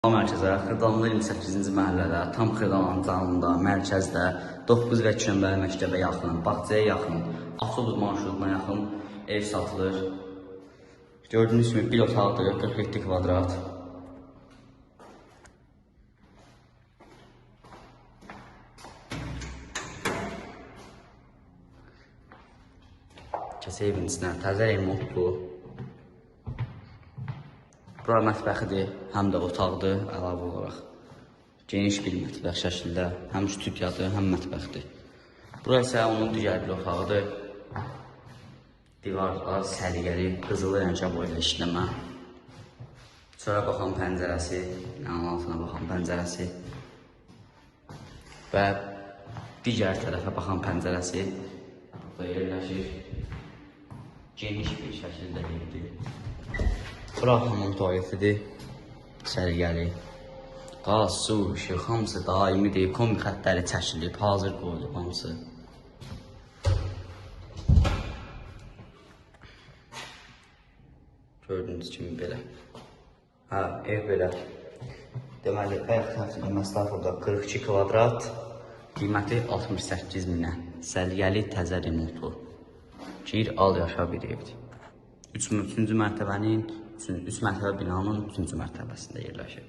Mərkəzə Xırdalanlı 28-ci məhəllədə, tam Xırdalanın canında, mərkəzdə 9 və 2 nömrəli məktəbə yaxın, bağçaya yaxın, avtobus marşrutuna yaxın ev satılır. Gördüyünüz kimi bir otaqdır, 47 kvadrat. Kəsə evin içinə təzə remont. Bura mətbəxidir, həm də otaqdır, əlavə olaraq. Geniş bir mətbəx şəklində, həm studiyadır, həm mətbəxdir. Bura isə onun digər bir otağıdır. Divarlar səliqəli, qızılı rəngə boyayla işləmə. Çölə baxan pəncərəsi, yanın altına baxan pəncərəsi və digər tərəfə baxan pəncərəsi burada yerləşir. Geniş bir şəkildə evdir. Bura hamam tualetidir, səliqəli. Qaz, su, işıq, hamısı daimidir, kombi xətləri çəkilib, hazır qoyulub hamısı. Gördüyünüz kimi belə. Ev belə. Deməli, bayaq təfsil məsafədə 42 kvadrat, qiyməti 68 minə. Səliqəli, təzə remontlu. Gir, al, yaşa bir evdir. 3-cü mərtəbənin, 3 mərtəbə binanın 3-cü mərtəbəsində yerləşir.